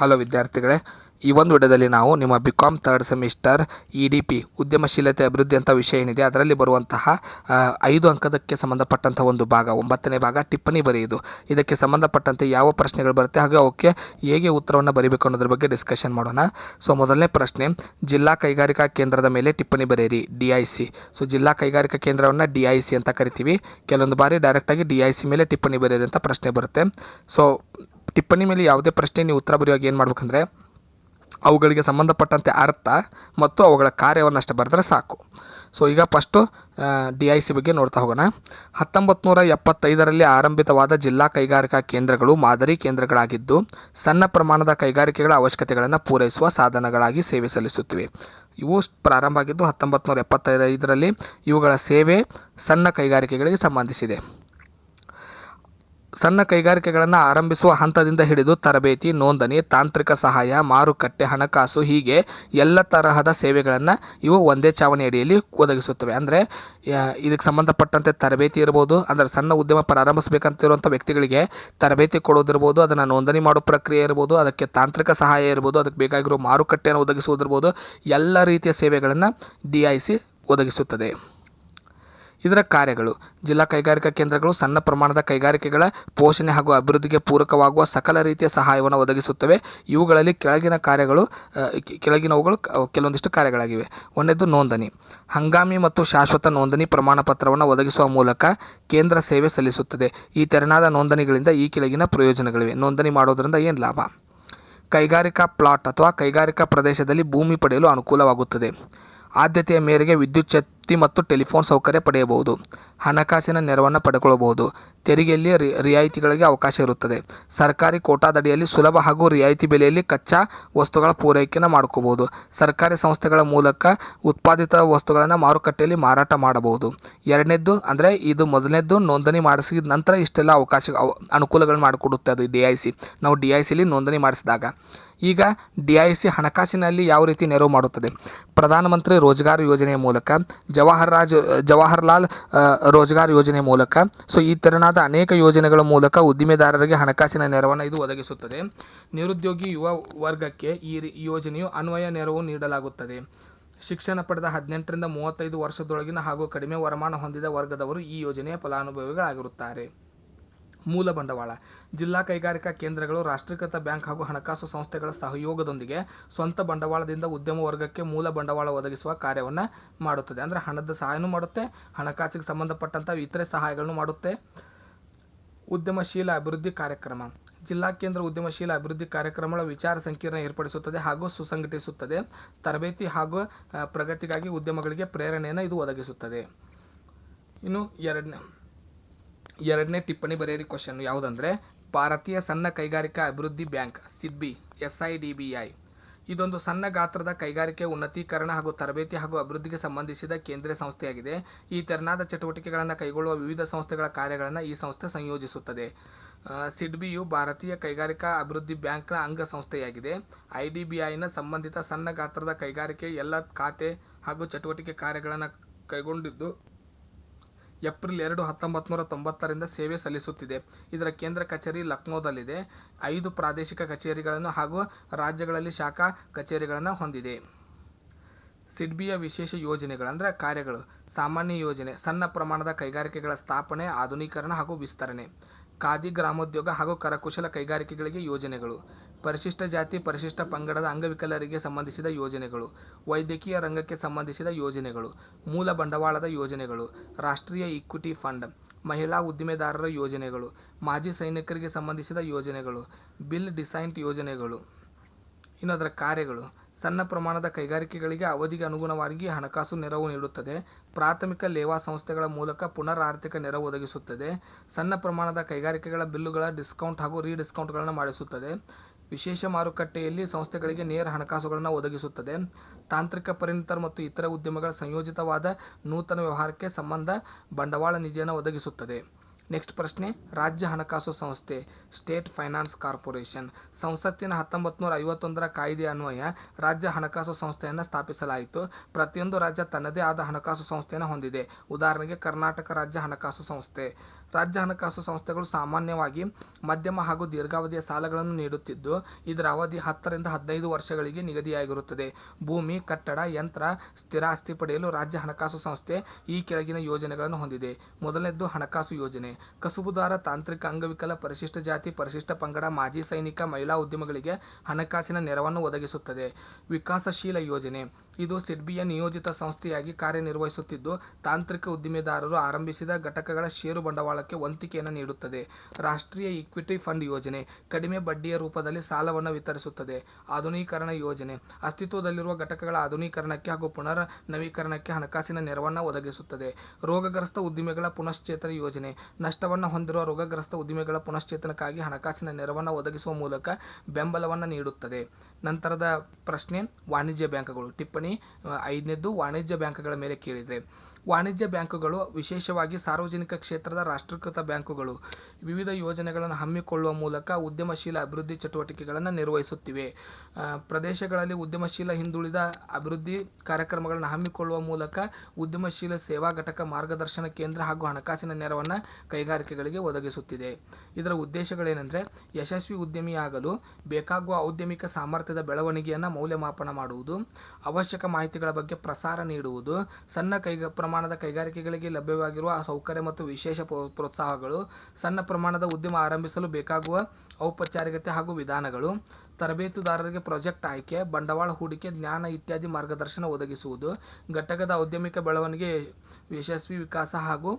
Hello ವಿದ್ಯಾರ್ಥಿಗಳೇ, ಈ ಒಂದು ವಿಡಿಯೋದಲ್ಲಿ ನಾವು ನಿಮ್ಮ ಬಿಕಾಮ್ ಥರ್ಡ್ ಸೆಮಿಸ್ಟರ್ EDP ಉದ್ಯಮಶೀಲತೆ ಅಭಿವೃದ್ಧಿ ಅಂತ ವಿಷಯ ಏನಿದೆ ಅದರಲ್ಲಿ ಬರುವಂತಹ 5 ಅಂಕದಕ್ಕೆ ಸಂಬಂಧಪಟ್ಟಂಥ ಒಂದು ಭಾಗ 9ನೇ ಭಾಗ ಟಿಪ್ಪಣಿ ಬರೆಯುವುದು. ಇದಕ್ಕೆ ಸಂಬಂಧಪಟ್ಟಂತೆ ಯಾವ ಪ್ರಶ್ನೆಗಳು ಬರುತ್ತೆ ಹಾಗೆ ಅವಕ್ಕೆ ಹೇಗೆ ಉತ್ತರವನ್ನು ಬರೀಬೇಕು ಅನ್ನೋದ್ರ ಬಗ್ಗೆ ಡಿಸ್ಕಷನ್ ಮಾಡೋಣ. ಸೊ ಮೊದಲನೇ ಪ್ರಶ್ನೆ, ಜಿಲ್ಲಾ ಕೈಗಾರಿಕಾ ಕೇಂದ್ರದ ಮೇಲೆ ಟಿಪ್ಪಣಿ ಬರೆಯಿರಿ. DIC. ಸೊ ಜಿಲ್ಲಾ ಕೈಗಾರಿಕಾ ಕೇಂದ್ರವನ್ನು DIC ಅಂತ ಕರಿತೀವಿ. ಕೆಲವೊಂದು ಬಾರಿ ಡೈರೆಕ್ಟಾಗಿ DIC ಮೇಲೆ ಟಿಪ್ಪಣಿ ಬರೆಯಿರಿ ಅಂತ ಪ್ರಶ್ನೆ ಬರುತ್ತೆ. ಸೊ ಟಿಪ್ಪಣಿ ಮೇಲೆ ಯಾವುದೇ ಪ್ರಶ್ನೆ ನೀವು ಉತ್ತರ ಬರೆಯುವಾಗ ಏನು ಮಾಡ್ಬೇಕಂದ್ರೆ ಅವುಗಳಿಗೆ ಸಂಬಂಧಪಟ್ಟಂತೆ ಅರ್ಥ ಮತ್ತು ಅವುಗಳ ಕಾರ್ಯವನ್ನು ಅಷ್ಟೇ ಬರೆದ್ರೆ ಸಾಕು. ಸೊ ಈಗ ಫಸ್ಟು DIC ಬಗ್ಗೆ ನೋಡ್ತಾ ಹೋಗೋಣ. 1975ರಲ್ಲಿ ಆರಂಭಿತವಾದ ಜಿಲ್ಲಾ ಕೈಗಾರಿಕಾ ಕೇಂದ್ರಗಳು ಮಾದರಿ ಕೇಂದ್ರಗಳಾಗಿದ್ದು ಸಣ್ಣ ಪ್ರಮಾಣದ ಕೈಗಾರಿಕೆಗಳ ಅವಶ್ಯಕತೆಗಳನ್ನು ಪೂರೈಸುವ ಸಾಧನಗಳಾಗಿ ಸೇವೆ ಸಲ್ಲಿಸುತ್ತಿವೆ. ಇವು ಪ್ರಾರಂಭ ಆಗಿದ್ದು 1975ರಲ್ಲಿ. ಇವುಗಳ ಸೇವೆ ಸಣ್ಣ ಕೈಗಾರಿಕೆಗಳಿಗೆ ಸಂಬಂಧಿಸಿದೆ. ಸಣ್ಣ ಕೈಗಾರಿಕೆಗಳನ್ನು ಆರಂಭಿಸುವ ಹಂತದಿಂದ ಹಿಡಿದು ತರಬೇತಿ, ನೋಂದಣಿ, ತಾಂತ್ರಿಕ ಸಹಾಯ, ಮಾರುಕಟ್ಟೆ, ಹಣಕಾಸು ಹೀಗೆ ಎಲ್ಲ ತರಹದ ಸೇವೆಗಳನ್ನು ಇವು ಒಂದೇ ಚಾವಣಿ ಅಡಿಯಲ್ಲಿ ಒದಗಿಸುತ್ತವೆ. ಅಂದರೆ ಇದಕ್ಕೆ ಸಂಬಂಧಪಟ್ಟಂತೆ ತರಬೇತಿ ಇರ್ಬೋದು, ಅಂದರೆ ಸಣ್ಣ ಉದ್ಯಮ ಪ್ರಾರಂಭಿಸಬೇಕಂತಿರುವಂಥ ವ್ಯಕ್ತಿಗಳಿಗೆ ತರಬೇತಿ ಕೊಡೋದಿರ್ಬೋದು, ಅದನ್ನು ನೋಂದಣಿ ಮಾಡೋ ಪ್ರಕ್ರಿಯೆ ಇರ್ಬೋದು, ಅದಕ್ಕೆ ತಾಂತ್ರಿಕ ಸಹಾಯ ಇರ್ಬೋದು, ಅದಕ್ಕೆ ಬೇಕಾಗಿರೋ ಮಾರುಕಟ್ಟೆಯನ್ನು ಒದಗಿಸುವುದಿರ್ಬೋದು, ಎಲ್ಲ ರೀತಿಯ ಸೇವೆಗಳನ್ನು DIC ಒದಗಿಸುತ್ತದೆ. ಇದರ ಕಾರ್ಯಗಳು: ಜಿಲ್ಲಾ ಕೈಗಾರಿಕಾ ಕೇಂದ್ರಗಳು ಸಣ್ಣ ಪ್ರಮಾಣದ ಕೈಗಾರಿಕೆಗಳ ಪೋಷಣೆ ಹಾಗೂ ಅಭಿವೃದ್ಧಿಗೆ ಪೂರಕವಾಗುವ ಸಕಲ ರೀತಿಯ ಸಹಾಯವನ್ನು ಒದಗಿಸುತ್ತವೆ. ಇವುಗಳಲ್ಲಿ ಕೆಳಗಿನವುಗಳು ಕೆಲವೊಂದಿಷ್ಟು ಕಾರ್ಯಗಳಾಗಿವೆ. ಒಂದನೇದು ನೋಂದಣಿ. ಹಂಗಾಮಿ ಮತ್ತು ಶಾಶ್ವತ ನೋಂದಣಿ ಪ್ರಮಾಣಪತ್ರವನ್ನು ಒದಗಿಸುವ ಮೂಲಕ ಕೇಂದ್ರ ಸೇವೆ ಸಲ್ಲಿಸುತ್ತದೆ. ಈ ತೆರನಾದ ನೋಂದಣಿಗಳಿಂದ ಈ ಕೆಳಗಿನ ಪ್ರಯೋಜನಗಳಿವೆ. ನೋಂದಣಿ ಮಾಡೋದರಿಂದ ಏನು ಲಾಭ? ಕೈಗಾರಿಕಾ ಪ್ಲಾಟ್ ಅಥವಾ ಕೈಗಾರಿಕಾ ಪ್ರದೇಶದಲ್ಲಿ ಭೂಮಿ ಪಡೆಯಲು ಅನುಕೂಲವಾಗುತ್ತದೆ. ಆದ್ಯತೆಯ ಮೇರೆಗೆ ವಿದ್ಯುತ್ ಶಕ್ತಿ ಮತ್ತು ಟೆಲಿಫೋನ್ ಸೌಕರ್ಯ ಪಡೆಯಬಹುದು. ಹಣಕಾಸಿನ ನೆರವನ್ನು ಪಡೆದುಕೊಳ್ಳಬಹುದು. ತೆರಿಗೆಯಲ್ಲಿ ರಿಯಾಯಿತಿಗಳಿಗೆ ಅವಕಾಶ ಇರುತ್ತದೆ. ಸರ್ಕಾರಿ ಕೋಟಾದಡಿಯಲ್ಲಿ ಸುಲಭ ಹಾಗೂ ರಿಯಾಯಿತಿ ಬೆಲೆಯಲ್ಲಿ ಕಚ್ಚಾ ವಸ್ತುಗಳ ಪೂರೈಕೆಯನ್ನು ಮಾಡ್ಕೋಬಹುದು. ಸರ್ಕಾರಿ ಸಂಸ್ಥೆಗಳ ಮೂಲಕ ಉತ್ಪಾದಿತ ವಸ್ತುಗಳನ್ನು ಮಾರುಕಟ್ಟೆಯಲ್ಲಿ ಮಾರಾಟ ಮಾಡಬಹುದು. ಎರಡನೇದ್ದು ಅಂದರೆ ಇದು ಮೊದಲನೇದ್ದು ನೋಂದಣಿ ಮಾಡಿಸಿದ ನಂತರ ಇಷ್ಟೆಲ್ಲ ಅನುಕೂಲಗಳು ಮಾಡಿಕೊಡುತ್ತೆ ಅದು DIC. ನಾವು DICಲಿ ನೋಂದಣಿ ಮಾಡಿಸಿದಾಗ. ಈಗ DIC ಹಣಕಾಸಿನಲ್ಲಿ ಯಾವ ರೀತಿ ನೆರವು ಮಾಡುತ್ತದೆ? ಪ್ರಧಾನಮಂತ್ರಿ ರೋಜ್ಗಾರ್ ಯೋಜನೆಯ ಮೂಲಕ, ಜವಾಹರ್ಲಾಲ್ ರೋಜ್ಗಾರ್ ಯೋಜನೆಯ ಮೂಲಕ. ಸೊ ಈ ತೆರನಾದ ಅನೇಕ ಯೋಜನೆಗಳ ಮೂಲಕ ಉದ್ದಿಮೆದಾರರಿಗೆ ಹಣಕಾಸಿನ ನೆರವನ್ನು ಇದು ಒದಗಿಸುತ್ತದೆ. ನಿರುದ್ಯೋಗಿ ಯುವ ವರ್ಗಕ್ಕೆ ಈ ಯೋಜನೆಯು ಅನ್ವಯ ನೆರವು ನೀಡಲಾಗುತ್ತದೆ. ಶಿಕ್ಷಣ ಪಡೆದ 18ರಿಂದ 35 ವರ್ಷದೊಳಗಿನ ಹಾಗೂ ಕಡಿಮೆ ವರಮಾನ ಹೊಂದಿದ ವರ್ಗದವರು ಈ ಯೋಜನೆಯ ಫಲಾನುಭವಿಗಳಾಗಿರುತ್ತಾರೆ. ಮೂಲ ಬಂಡವಾಳ. ಜಿಲ್ಲಾ ಕೈಗಾರಿಕಾ ಕೇಂದ್ರಗಳು ರಾಷ್ಟ್ರೀಕೃತ ಬ್ಯಾಂಕ್ ಹಾಗೂ ಹಣಕಾಸು ಸಂಸ್ಥೆಗಳ ಸಹಯೋಗದೊಂದಿಗೆ ಸ್ವಂತ ಬಂಡವಾಳದಿಂದ ಉದ್ಯಮ ವರ್ಗಕ್ಕೆ ಮೂಲ ಬಂಡವಾಳ ಒದಗಿಸುವ ಕಾರ್ಯವನ್ನು ಮಾಡುತ್ತದೆ. ಅಂದರೆ ಹಣದ ಸಹಾಯನೂ ಮಾಡುತ್ತೆ, ಹಣಕಾಸಿಗೆ ಸಂಬಂಧಪಟ್ಟಂಥ ಇತರೆ ಸಹಾಯಗಳನ್ನು ಮಾಡುತ್ತೆ. ಉದ್ಯಮಶೀಲ ಅಭಿವೃದ್ಧಿ ಕಾರ್ಯಕ್ರಮ. ಜಿಲ್ಲಾ ಕೇಂದ್ರ ಉದ್ಯಮಶೀಲ ಅಭಿವೃದ್ಧಿ ಕಾರ್ಯಕ್ರಮಗಳ ವಿಚಾರ ಸಂಕಿರಣ ಏರ್ಪಡಿಸುತ್ತದೆ ಹಾಗೂ ಸುಸಂಘಟಿಸುತ್ತದೆ. ತರಬೇತಿ ಹಾಗೂ ಪ್ರಗತಿಗಾಗಿ ಉದ್ಯಮಗಳಿಗೆ ಪ್ರೇರಣೆಯನ್ನು ಇದು ಒದಗಿಸುತ್ತದೆ. ಇನ್ನು ಎರಡನೇ ಟಿಪ್ಪಣಿ ಬರೆಯಿರಿ ಕ್ವಶನ್ ಯಾವುದಂದರೆ, ಭಾರತೀಯ ಸಣ್ಣ ಕೈಗಾರಿಕಾ ಅಭಿವೃದ್ಧಿ ಬ್ಯಾಂಕ್ SIDBI ಇದೊಂದು ಸಣ್ಣ ಗಾತ್ರದ ಕೈಗಾರಿಕೆ ಉನ್ನತೀಕರಣ ಹಾಗೂ ತರಬೇತಿ ಹಾಗೂ ಅಭಿವೃದ್ಧಿಗೆ ಸಂಬಂಧಿಸಿದ ಕೇಂದ್ರೀಯ ಸಂಸ್ಥೆಯಾಗಿದೆ. ಈ ತೆರನಾದ ಚಟುವಟಿಕೆಗಳನ್ನು ಕೈಗೊಳ್ಳುವ ವಿವಿಧ ಸಂಸ್ಥೆಗಳ ಕಾರ್ಯಗಳನ್ನು ಈ ಸಂಸ್ಥೆ ಸಂಯೋಜಿಸುತ್ತದೆ. SIDBIಯು ಭಾರತೀಯ ಕೈಗಾರಿಕಾ ಅಭಿವೃದ್ಧಿ ಬ್ಯಾಂಕ್ನ ಅಂಗಸಂಸ್ಥೆಯಾಗಿದೆ. IDBIನ ಸಂಬಂಧಿತ ಸಣ್ಣ ಗಾತ್ರದ ಕೈಗಾರಿಕೆ ಎಲ್ಲ ಖಾತೆ ಹಾಗೂ ಚಟುವಟಿಕೆ ಕಾರ್ಯಗಳನ್ನು ಕೈಗೊಂಡಿದ್ದು ಏಪ್ರಿಲ್ 2, 1990ರಿಂದ ಸೇವೆ ಸಲ್ಲಿಸುತ್ತಿದೆ. ಇದರ ಕೇಂದ್ರ ಕಚೇರಿ ಲಕ್ನೋದಲ್ಲಿದೆ. 5 ಪ್ರಾದೇಶಿಕ ಕಚೇರಿಗಳನ್ನು ಹಾಗೂ ರಾಜ್ಯಗಳಲ್ಲಿ ಶಾಖಾ ಕಚೇರಿಗಳನ್ನು ಹೊಂದಿದೆ. SIDBIಯ ವಿಶೇಷ ಯೋಜನೆಗಳು ಕಾರ್ಯಗಳು: ಸಾಮಾನ್ಯ ಯೋಜನೆ, ಸಣ್ಣ ಪ್ರಮಾಣದ ಕೈಗಾರಿಕೆಗಳ ಸ್ಥಾಪನೆ, ಆಧುನೀಕರಣ ಹಾಗೂ ವಿಸ್ತರಣೆ. ಖಾದಿ, ಗ್ರಾಮೋದ್ಯೋಗ ಹಾಗೂ ಕರಕುಶಲ ಕೈಗಾರಿಕೆಗಳಿಗೆ ಯೋಜನೆಗಳು. ಪರಿಶಿಷ್ಟ ಜಾತಿ, ಪರಿಶಿಷ್ಟ ಪಂಗಡದ ಅಂಗವಿಕಲರಿಗೆ ಸಂಬಂಧಿಸಿದ ಯೋಜನೆಗಳು. ವೈದ್ಯಕೀಯ ರಂಗಕ್ಕೆ ಸಂಬಂಧಿಸಿದ ಯೋಜನೆಗಳು. ಮೂಲ ಬಂಡವಾಳದ ಯೋಜನೆಗಳು. ರಾಷ್ಟ್ರೀಯ ಈಕ್ವಿಟಿ ಫಂಡ್. ಮಹಿಳಾ ಉದ್ದಿಮೆದಾರರ ಯೋಜನೆಗಳು. ಮಾಜಿ ಸೈನಿಕರಿಗೆ ಸಂಬಂಧಿಸಿದ ಯೋಜನೆಗಳು. ಬಿಲ್ ಡಿಸೈಂಟ್ ಯೋಜನೆಗಳು. ಇನ್ನು ಅದರ ಕಾರ್ಯಗಳು: ಸಣ್ಣ ಪ್ರಮಾಣದ ಕೈಗಾರಿಕೆಗಳಿಗೆ ಅವಧಿಗೆ ಅನುಗುಣವಾಗಿ ಹಣಕಾಸು ನೆರವು ನೀಡುತ್ತದೆ. ಪ್ರಾಥಮಿಕ ಲೇವಾ ಸಂಸ್ಥೆಗಳ ಮೂಲಕ ಪುನರ್ ಆರ್ಥಿಕ ನೆರವು ಒದಗಿಸುತ್ತದೆ. ಸಣ್ಣ ಪ್ರಮಾಣದ ಕೈಗಾರಿಕೆಗಳ ಬಿಲ್ಲುಗಳ ಡಿಸ್ಕೌಂಟ್ ಹಾಗೂ ರೀಡಿಸ್ಕೌಂಟ್ಗಳನ್ನು ಮಾಡಿಸುತ್ತದೆ. ವಿಶೇಷ ಮಾರುಕಟ್ಟೆಯಲ್ಲಿ ಸಂಸ್ಥೆಗಳಿಗೆ ನೇರ ಹಣಕಾಸುಗಳನ್ನು ಒದಗಿಸುತ್ತದೆ. ತಾಂತ್ರಿಕ ಪರಿಣಿತರು ಮತ್ತು ಇತರ ಉದ್ಯಮಗಳ ಸಂಯೋಜಿತವಾದ ನೂತನ ವ್ಯವಹಾರಕ್ಕೆ ಸಂಬಂಧ ಬಂಡವಾಳ ನಿಧಿಯನ್ನು ಒದಗಿಸುತ್ತದೆ. ನೆಕ್ಸ್ಟ್ ಪ್ರಶ್ನೆ, ರಾಜ್ಯ ಹಣಕಾಸು ಸಂಸ್ಥೆ ಸ್ಟೇಟ್ ಫೈನಾನ್ಸ್ ಕಾರ್ಪೊರೇಷನ್. ಸಂಸತ್ತಿನ 1951ರ ಕಾಯ್ದೆ ಅನ್ವಯ ರಾಜ್ಯ ಹಣಕಾಸು ಸಂಸ್ಥೆಯನ್ನು ಸ್ಥಾಪಿಸಲಾಯಿತು. ಪ್ರತಿಯೊಂದು ರಾಜ್ಯ ತನ್ನದೇ ಆದ ಹಣಕಾಸು ಸಂಸ್ಥೆಯನ್ನು ಹೊಂದಿದೆ. ಉದಾಹರಣೆಗೆ ಕರ್ನಾಟಕ ರಾಜ್ಯ ಹಣಕಾಸು ಸಂಸ್ಥೆ, ರಾಜ್ಯ ಹಣಕಾಸು ಸಂಸ್ಥೆಗಳು ಸಾಮಾನ್ಯವಾಗಿ ಮಧ್ಯಮ ಹಾಗೂ ದೀರ್ಘಾವಧಿಯ ಸಾಲಗಳನ್ನು ನೀಡುತ್ತಿದ್ದು, ಇದರ ಅವಧಿ 10 ರಿಂದ 15 ವರ್ಷಗಳಿಗೆ ನಿಗದಿಯಾಗಿರುತ್ತದೆ. ಭೂಮಿ, ಕಟ್ಟಡ, ಯಂತ್ರ, ಸ್ಥಿರಾಸ್ತಿ ಪಡೆಯಲು ರಾಜ್ಯ ಹಣಕಾಸು ಸಂಸ್ಥೆ ಈ ಕೆಳಗಿನ ಯೋಜನೆಗಳನ್ನು ಹೊಂದಿದೆ. ಮೊದಲನೇದ್ದು ಹಣಕಾಸು ಯೋಜನೆ. ಕಸುಬುದಾರ, ತಾಂತ್ರಿಕ, ಅಂಗವಿಕಲ, ಪರಿಶಿಷ್ಟ ಜಾತಿ, ಪರಿಶಿಷ್ಟ ಪಂಗಡ, ಮಾಜಿ ಸೈನಿಕ, ಮಹಿಳಾ ಉದ್ಯಮಿಗಳಿಗೆ ಹಣಕಾಸಿನ ನೆರವನ್ನು ಒದಗಿಸುತ್ತದೆ. ವಿಕಾಸಶೀಲ ಯೋಜನೆ. ಇದು ಸಿಡ್ಬಿಯ ನಿಯೋಜಿತ ಸಂಸ್ಥೆಯಾಗಿ ಕಾರ್ಯನಿರ್ವಹಿಸುತ್ತಿದ್ದು, ತಾಂತ್ರಿಕ ಉದ್ದಿಮೆದಾರರು ಆರಂಭಿಸಿದ ಘಟಕಗಳ ಷೇರು ಬಂಡವಾಳಕ್ಕೆ ವಂತಿಕೆಯನ್ನು ನೀಡುತ್ತದೆ. ರಾಷ್ಟ್ರೀಯ ಈಕ್ವಿಟಿ ಫಂಡ್ ಯೋಜನೆ. ಕಡಿಮೆ ಬಡ್ಡಿಯ ರೂಪದಲ್ಲಿ ಸಾಲವನ್ನು ವಿತರಿಸುತ್ತದೆ. ಆಧುನೀಕರಣ ಯೋಜನೆ. ಅಸ್ತಿತ್ವದಲ್ಲಿರುವ ಘಟಕಗಳ ಆಧುನೀಕರಣಕ್ಕೆ ಹಾಗೂ ಪುನರ್ ನವೀಕರಣಕ್ಕೆ ಹಣಕಾಸಿನ ನೆರವನ್ನು ಒದಗಿಸುತ್ತದೆ. ರೋಗಗ್ರಸ್ತ ಉದ್ದಿಮೆಗಳ ಪುನಶ್ಚೇತನ ಯೋಜನೆ. ನಷ್ಟವನ್ನು ಹೊಂದಿರುವ ರೋಗಗ್ರಸ್ತ ಉದ್ದಿಮೆಗಳ ಪುನಶ್ಚೇತನಕ್ಕಾಗಿ ಹಣಕಾಸಿನ ನೆರವನ್ನು ಒದಗಿಸುವ ಮೂಲಕ ಬೆಂಬಲವನ್ನು ನೀಡುತ್ತದೆ. ನಂತರದ ಪ್ರಶ್ನೆ ವಾಣಿಜ್ಯ ಬ್ಯಾಂಕ್ಗಳು. ಟಿಪ್ಪಣಿ 5ನೇದ್ದು ವಾಣಿಜ್ಯ ಬ್ಯಾಂಕ್ಗಳ ಮೇಲೆ ಕೇಳಿದರೆ, ವಾಣಿಜ್ಯ ಬ್ಯಾಂಕುಗಳು ವಿಶೇಷವಾಗಿ ಸಾರ್ವಜನಿಕ ಕ್ಷೇತ್ರದ ರಾಷ್ಟ್ರೀಕೃತ ಬ್ಯಾಂಕುಗಳು ವಿವಿಧ ಯೋಜನೆಗಳನ್ನು ಹಮ್ಮಿಕೊಳ್ಳುವ ಮೂಲಕ ಉದ್ಯಮಶೀಲ ಅಭಿವೃದ್ಧಿ ಚಟುವಟಿಕೆಗಳನ್ನು ನಿರ್ವಹಿಸುತ್ತಿವೆ. ಪ್ರದೇಶಗಳಲ್ಲಿ ಉದ್ಯಮಶೀಲ ಹಿಂದುಳಿದ ಅಭಿವೃದ್ಧಿ ಕಾರ್ಯಕ್ರಮಗಳನ್ನು ಹಮ್ಮಿಕೊಳ್ಳುವ ಮೂಲಕ ಉದ್ಯಮಶೀಲ ಸೇವಾ ಘಟಕ, ಮಾರ್ಗದರ್ಶನ ಕೇಂದ್ರ ಹಾಗೂ ಹಣಕಾಸಿನ ನೆರವನ್ನು ಕೈಗಾರಿಕೆಗಳಿಗೆ ಒದಗಿಸುತ್ತಿದೆ. ಇದರ ಉದ್ದೇಶಗಳೇನೆಂದರೆ, ಯಶಸ್ವಿ ಉದ್ಯಮಿಯಾಗಲು ಬೇಕಾಗುವ ಔದ್ಯಮಿಕ ಸಾಮರ್ಥ್ಯದ ಬೆಳವಣಿಗೆಯನ್ನು ಮೌಲ್ಯಮಾಪನ ಮಾಡುವುದು, ಅವಶ್ಯಕ ಮಾಹಿತಿಗಳ ಬಗ್ಗೆ ಪ್ರಸಾರ ನೀಡುವುದು, ಸಣ್ಣ ಪ್ರಮಾಣದ ಕೈಗಾರಿಕೆಗಳಿಗೆ ಲಭ್ಯವಾಗಿರುವ ಸೌಕರ್ಯ ಮತ್ತು ವಿಶೇಷ ಪ್ರೋತ್ಸಾಹಗಳು, ಸಣ್ಣ ಪ್ರಮಾಣದ ಉದ್ಯಮ ಆರಂಭಿಸಲು ಬೇಕಾಗುವ ಔಪಚಾರಿಕತೆ ಹಾಗೂ ವಿಧಾನಗಳು, ತರಬೇತುದಾರರಿಗೆ ಪ್ರಾಜೆಕ್ಟ್ ಆಯ್ಕೆ, ಬಂಡವಾಳ ಹೂಡಿಕೆ, ಜ್ಞಾನ ಇತ್ಯಾದಿ ಮಾರ್ಗದರ್ಶನ ಒದಗಿಸುವುದು, ಘಟಕದ ಔದ್ಯಮಿಕ ಬೆಳವಣಿಗೆ, ಯಶಸ್ವಿ ವಿಕಾಸ ಹಾಗೂ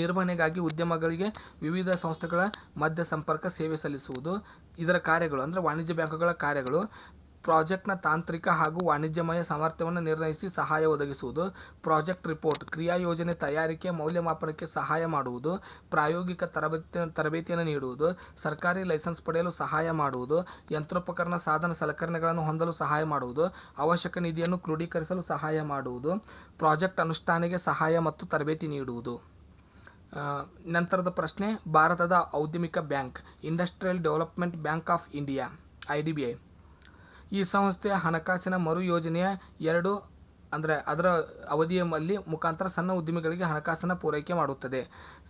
ನಿರ್ವಹಣೆಗಾಗಿ ಉದ್ಯಮಗಳಿಗೆ ವಿವಿಧ ಸಂಸ್ಥೆಗಳ ಮಧ್ಯ ಸಂಪರ್ಕ ಸೇವೆ ಸಲ್ಲಿಸುವುದು. ಇದರ ಕಾರ್ಯಗಳು ಅಂದರೆ ವಾಣಿಜ್ಯ ಬ್ಯಾಂಕುಗಳ ಕಾರ್ಯಗಳು: ಪ್ರಾಜೆಕ್ಟ್ನ ತಾಂತ್ರಿಕ ಹಾಗೂ ವಾಣಿಜ್ಯಮಯ ಸಾಮರ್ಥ್ಯವನ್ನು ನಿರ್ಣಯಿಸಿ ಸಹಾಯ ಒದಗಿಸುವುದು, ಪ್ರಾಜೆಕ್ಟ್ ರಿಪೋರ್ಟ್ ಕ್ರಿಯಾ ಯೋಜನೆ ತಯಾರಿಕೆ ಮೌಲ್ಯಮಾಪನಕ್ಕೆ ಸಹಾಯ ಮಾಡುವುದು, ಪ್ರಾಯೋಗಿಕ ತರಬೇತಿಯನ್ನು ನೀಡುವುದು, ಸರ್ಕಾರಿ ಲೈಸೆನ್ಸ್ ಪಡೆಯಲು ಸಹಾಯ ಮಾಡುವುದು, ಯಂತ್ರೋಪಕರಣ ಸಾಧನ ಸಲಕರಣೆಗಳನ್ನು ಹೊಂದಲು ಸಹಾಯ ಮಾಡುವುದು, ಅವಶ್ಯಕ ನಿಧಿಯನ್ನು ಕ್ರೋಢೀಕರಿಸಲು ಸಹಾಯ ಮಾಡುವುದು, ಪ್ರಾಜೆಕ್ಟ್ ಅನುಷ್ಠಾನಕ್ಕೆ ಸಹಾಯ ಮತ್ತು ತರಬೇತಿ ನೀಡುವುದು. ನಂತರದ ಪ್ರಶ್ನೆ ಭಾರತದ ಔದ್ಯಮಿಕ bank. Industrial development bank of India IDBI. ಈ ಸಂಸ್ಥೆಯ ಹಣಕಾಸಿನ ಮರು ಯೋಜನೆಯ ಅದರ ಅವಧಿಯಲ್ಲಿ ಮುಖಾಂತರ ಸಣ್ಣ ಉದ್ಯಮಿಗಳಿಗೆ ಹಣಕಾಸನ್ನು ಪೂರೈಕೆ ಮಾಡುತ್ತದೆ.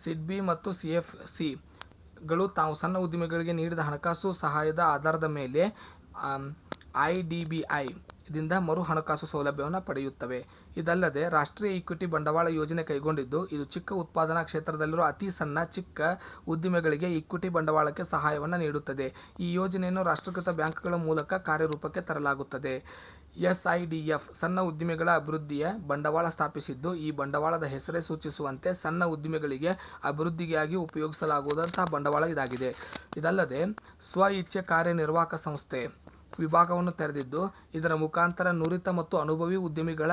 ಸಿಡ್ಬಿ ಮತ್ತು CFCಗಳು ತಾವು ಸಣ್ಣ ಉದ್ಯಮಿಗಳಿಗೆ ನೀಡಿದ ಹಣಕಾಸು ಸಹಾಯದ ಆಧಾರದ ಮೇಲೆ IDBI ದಿಂದ ಮರು ಹಣಕಾಸು ಸೌಲಭ್ಯವನ್ನು ಪಡೆಯುತ್ತವೆ. ಇದಲ್ಲದೆ ರಾಷ್ಟ್ರೀಯ ಈಕ್ವಿಟಿ ಬಂಡವಾಳ ಯೋಜನೆ ಕೈಗೊಂಡಿದ್ದು, ಇದು ಚಿಕ್ಕ ಉತ್ಪಾದನಾ ಕ್ಷೇತ್ರದಲ್ಲಿರುವ ಅತಿ ಸಣ್ಣ ಚಿಕ್ಕ ಉದ್ದಿಮೆಗಳಿಗೆ ಈಕ್ವಿಟಿ ಬಂಡವಾಳಕ್ಕೆ ಸಹಾಯವನ್ನು ನೀಡುತ್ತದೆ. ಈ ಯೋಜನೆಯನ್ನು ರಾಷ್ಟ್ರೀಕೃತ ಬ್ಯಾಂಕ್ಗಳ ಮೂಲಕ ಕಾರ್ಯರೂಪಕ್ಕೆ ತರಲಾಗುತ್ತದೆ. SIDF ಸಣ್ಣ ಉದ್ದಿಮೆಗಳ ಅಭಿವೃದ್ಧಿಯ ಬಂಡವಾಳ ಸ್ಥಾಪಿಸಿದ್ದು, ಈ ಬಂಡವಾಳದ ಹೆಸರೇ ಸೂಚಿಸುವಂತೆ ಸಣ್ಣ ಉದ್ದಿಮೆಗಳಿಗೆ ಅಭಿವೃದ್ಧಿಗಾಗಿ ಉಪಯೋಗಿಸಲಾಗುವಂತಹ ಬಂಡವಾಳ ಇದಾಗಿದೆ. ಇದಲ್ಲದೆ ಸ್ವ ಇಚ್ಛೆ ಕಾರ್ಯನಿರ್ವಾಹಕ ಸಂಸ್ಥೆ ವಿಭಾಗವನ್ನು ತೆರೆದಿದ್ದು, ಇದರ ಮುಖಾಂತರ ನುರಿತ ಮತ್ತು ಅನುಭವಿ ಉದ್ಯಮಿಗಳ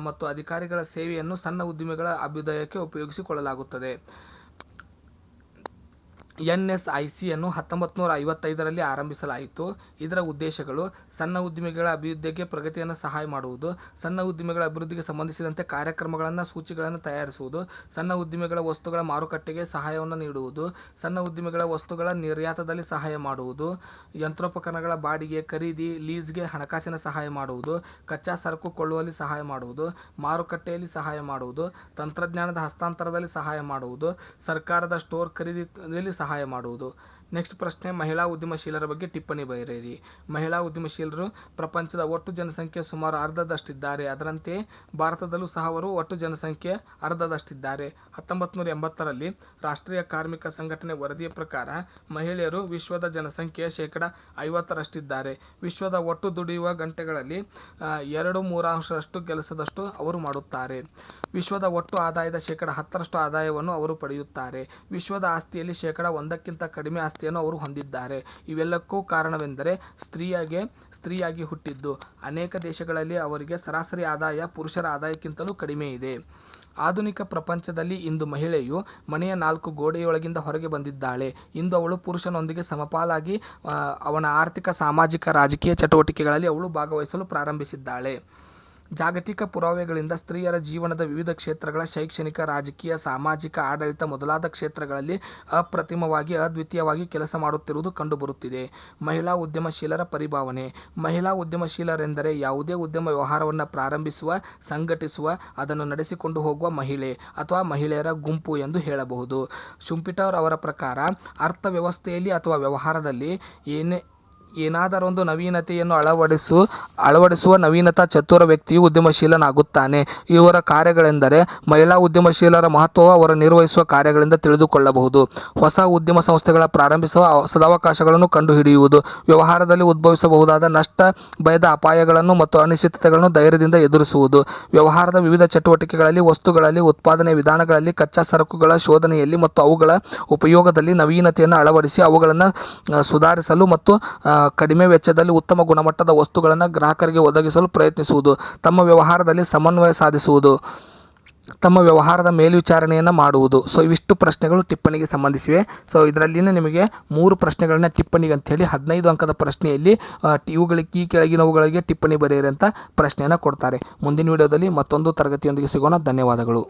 ಮತ್ತು ಅಧಿಕಾರಿಗಳ ಸೇವೆಯನ್ನು ಸಣ್ಣ ಉದ್ಯಮಿಗಳ ಅಭ್ಯುದಯಕ್ಕೆ ಉಪಯೋಗಿಸಿಕೊಳ್ಳಲಾಗುತ್ತದೆ. NSICಯನ್ನು 1955ರಲ್ಲಿ ಆರಂಭಿಸಲಾಯಿತು. ಇದರ ಉದ್ದೇಶಗಳು: ಸಣ್ಣ ಉದ್ದಿಮೆಗಳ ಅಭಿವೃದ್ಧಿಗೆ ಪ್ರಗತಿಯನ್ನು ಸಹಾಯ ಮಾಡುವುದು, ಸಣ್ಣ ಉದ್ದಿಮೆಗಳ ಅಭಿವೃದ್ಧಿಗೆ ಸಂಬಂಧಿಸಿದಂತೆ ಕಾರ್ಯಕ್ರಮಗಳನ್ನು ಸೂಚಿಗಳನ್ನು ತಯಾರಿಸುವುದು, ಸಣ್ಣ ಉದ್ದಿಮೆಗಳ ವಸ್ತುಗಳ ಮಾರುಕಟ್ಟೆಗೆ ಸಹಾಯವನ್ನು ನೀಡುವುದು, ಸಣ್ಣ ಉದ್ದಿಮೆಗಳ ವಸ್ತುಗಳ ನಿರ್ಯಾತದಲ್ಲಿ ಸಹಾಯ ಮಾಡುವುದು, ಯಂತ್ರೋಪಕರಣಗಳ ಬಾಡಿಗೆ, ಖರೀದಿ, ಲೀಸ್ಗೆ ಹಣಕಾಸಿನ ಸಹಾಯ ಮಾಡುವುದು, ಕಚ್ಚಾ ಸರಕು ಕೊಳ್ಳುವಲ್ಲಿ ಸಹಾಯ ಮಾಡುವುದು, ಮಾರುಕಟ್ಟೆಯಲ್ಲಿ ಸಹಾಯ ಮಾಡುವುದು, ತಂತ್ರಜ್ಞಾನದ ಹಸ್ತಾಂತರದಲ್ಲಿ ಸಹಾಯ ಮಾಡುವುದು, ಸರ್ಕಾರದ ಸ್ಟೋರ್ ಖರೀದಿಯಲ್ಲಿ ಸಹಾಯ ಮಾಡುವುದು. ನೆಕ್ಸ್ಟ್ ಪ್ರಶ್ನೆ ಮಹಿಳಾ ಉದ್ಯಮಶೀಲರ ಬಗ್ಗೆ ಟಿಪ್ಪಣಿ ಬರೆಯಿರಿ. ಮಹಿಳಾ ಉದ್ಯಮಶೀಲರು ಪ್ರಪಂಚದ ಒಟ್ಟು ಜನಸಂಖ್ಯೆ ಸುಮಾರು ಅರ್ಧದಷ್ಟಿದ್ದಾರೆ. ಅದರಂತೆ ಭಾರತದಲ್ಲೂ ಸಹ ಅವರು ಒಟ್ಟು ಜನಸಂಖ್ಯೆ ಅರ್ಧದಷ್ಟಿದ್ದಾರೆ. 1980ರಲ್ಲಿ ರಾಷ್ಟ್ರೀಯ ಕಾರ್ಮಿಕ ಸಂಘಟನೆ ವರದಿಯ ಪ್ರಕಾರ ಮಹಿಳೆಯರು ವಿಶ್ವದ ಜನಸಂಖ್ಯೆಯ 50%ರಷ್ಟಿದ್ದಾರೆ. ವಿಶ್ವದ ಒಟ್ಟು ದುಡಿಯುವ ಗಂಟೆಗಳಲ್ಲಿ 2/3 ಕೆಲಸದಷ್ಟು ಅವರು ಮಾಡುತ್ತಾರೆ. ವಿಶ್ವದ ಒಟ್ಟು ಆದಾಯದ 10% ಆದಾಯವನ್ನು ಅವರು ಪಡೆಯುತ್ತಾರೆ. ವಿಶ್ವದ ಆಸ್ತಿಯಲ್ಲಿ 1% ಕಡಿಮೆ ಆಸ್ತಿಯನ್ನು ಅವರು ಹೊಂದಿದ್ದಾರೆ. ಇವೆಲ್ಲಕ್ಕೂ ಕಾರಣವೆಂದರೆ ಸ್ತ್ರೀಯಾಗಿ ಹುಟ್ಟಿದ್ದು. ಅನೇಕ ದೇಶಗಳಲ್ಲಿ ಅವರಿಗೆ ಸರಾಸರಿ ಆದಾಯ ಪುರುಷರ ಆದಾಯಕ್ಕಿಂತಲೂ ಕಡಿಮೆ ಇದೆ. ಆಧುನಿಕ ಪ್ರಪಂಚದಲ್ಲಿ ಇಂದು ಮಹಿಳೆಯು ಮನೆಯ 4 ಗೋಡೆಯೊಳಗಿಂದ ಹೊರಗೆ ಬಂದಿದ್ದಾಳೆ. ಇಂದು ಅವಳು ಪುರುಷನೊಂದಿಗೆ ಸಮಪಾಲಾಗಿ ಅವನ ಆರ್ಥಿಕ, ಸಾಮಾಜಿಕ, ರಾಜಕೀಯ ಚಟುವಟಿಕೆಗಳಲ್ಲಿ ಅವಳು ಭಾಗವಹಿಸಲು ಪ್ರಾರಂಭಿಸಿದ್ದಾಳೆ. ಜಾಗತಿಕ ಪುರಾವೆಗಳಿಂದ ಸ್ತ್ರೀಯರ ಜೀವನದ ವಿವಿಧ ಕ್ಷೇತ್ರಗಳ ಶೈಕ್ಷಣಿಕ, ರಾಜಕೀಯ, ಸಾಮಾಜಿಕ, ಆಡಳಿತ ಮೊದಲಾದ ಕ್ಷೇತ್ರಗಳಲ್ಲಿ ಅಪ್ರತಿಮವಾಗಿ ಅದ್ವಿತೀಯವಾಗಿ ಕೆಲಸ ಮಾಡುತ್ತಿರುವುದು ಕಂಡುಬರುತ್ತಿದೆ. ಮಹಿಳಾ ಉದ್ಯಮಶೀಲರ ಪರಿಭಾವನೆ. ಮಹಿಳಾ ಉದ್ಯಮಶೀಲರೆಂದರೆ ಯಾವುದೇ ಉದ್ಯಮ ವ್ಯವಹಾರವನ್ನು ಪ್ರಾರಂಭಿಸುವ, ಸಂಘಟಿಸುವ, ಅದನ್ನು ನಡೆಸಿಕೊಂಡು ಹೋಗುವ ಮಹಿಳೆ ಅಥವಾ ಮಹಿಳೆಯರ ಗುಂಪು ಎಂದು ಹೇಳಬಹುದು. ಶುಂಪಿಟರ್ ಅವರ ಪ್ರಕಾರ ಅರ್ಥವ್ಯವಸ್ಥೆಯಲ್ಲಿ ಅಥವಾ ವ್ಯವಹಾರದಲ್ಲಿ ಏನಾದರೊಂದು ನವೀನತೆಯನ್ನು ಅಳವಡಿಸುವ ನವೀನತಾ ಚತುರ ವ್ಯಕ್ತಿಯು ಉದ್ಯಮಶೀಲನಾಗುತ್ತಾನೆ. ಇವರ ಕಾರ್ಯಗಳೆಂದರೆ ಮಹಿಳಾ ಉದ್ಯಮಶೀಲರ ಮಹತ್ವವು ಅವರು ನಿರ್ವಹಿಸುವ ಕಾರ್ಯಗಳಿಂದ ತಿಳಿದುಕೊಳ್ಳಬಹುದು. ಹೊಸ ಉದ್ಯಮ ಸಂಸ್ಥೆಗಳ ಪ್ರಾರಂಭಿಸುವ ಸದಾವಕಾಶಗಳನ್ನು ಕಂಡುಹಿಡಿಯುವುದು, ವ್ಯವಹಾರದಲ್ಲಿ ಉದ್ಭವಿಸಬಹುದಾದ ನಷ್ಟ, ಭಯದ ಅಪಾಯಗಳನ್ನು ಮತ್ತು ಅನಿಶ್ಚಿತತೆಗಳನ್ನು ಧೈರ್ಯದಿಂದ ಎದುರಿಸುವುದು, ವ್ಯವಹಾರದ ವಿವಿಧ ಚಟುವಟಿಕೆಗಳಲ್ಲಿ, ವಸ್ತುಗಳಲ್ಲಿ, ಉತ್ಪಾದನೆ ವಿಧಾನಗಳಲ್ಲಿ, ಕಚ್ಚಾ ಸರಕುಗಳ ಶೋಧನೆಯಲ್ಲಿ ಮತ್ತು ಅವುಗಳ ಉಪಯೋಗದಲ್ಲಿ ನವೀನತೆಯನ್ನು ಅಳವಡಿಸಿ ಅವುಗಳನ್ನು ಸುಧಾರಿಸಲು ಮತ್ತು ಕಡಿಮೆ ವೆಚ್ಚದಲ್ಲಿ ಉತ್ತಮ ಗುಣಮಟ್ಟದ ವಸ್ತುಗಳನ್ನು ಗ್ರಾಹಕರಿಗೆ ಒದಗಿಸಲು ಪ್ರಯತ್ನಿಸುವುದು, ತಮ್ಮ ವ್ಯವಹಾರದಲ್ಲಿ ಸಮನ್ವಯ ಸಾಧಿಸುವುದು, ತಮ್ಮ ವ್ಯವಹಾರದ ಮೇಲ್ವಿಚಾರಣೆಯನ್ನು ಮಾಡುವುದು. ಸೊ ಇವಿಷ್ಟು ಪ್ರಶ್ನೆಗಳು ಟಿಪ್ಪಣಿಗೆ ಸಂಬಂಧಿಸಿವೆ. ಸೊ ಇದರಲ್ಲಿನೇ ನಿಮಗೆ 3 ಪ್ರಶ್ನೆಗಳನ್ನ ಟಿಪ್ಪಣಿಗೆ ಅಂಥೇಳಿ 15 ಅಂಕದ ಪ್ರಶ್ನೆಯಲ್ಲಿ ಈ ಕೆಳಗಿನವುಗಳಿಗೆ ಟಿಪ್ಪಣಿ ಬರೆಯಿರಿ ಅಂತ ಪ್ರಶ್ನೆಯನ್ನು ಕೊಡ್ತಾರೆ. ಮುಂದಿನ ವಿಡಿಯೋದಲ್ಲಿ ಮತ್ತೊಂದು ತರಗತಿಯೊಂದಿಗೆ ಸಿಗೋಣ. ಧನ್ಯವಾದಗಳು.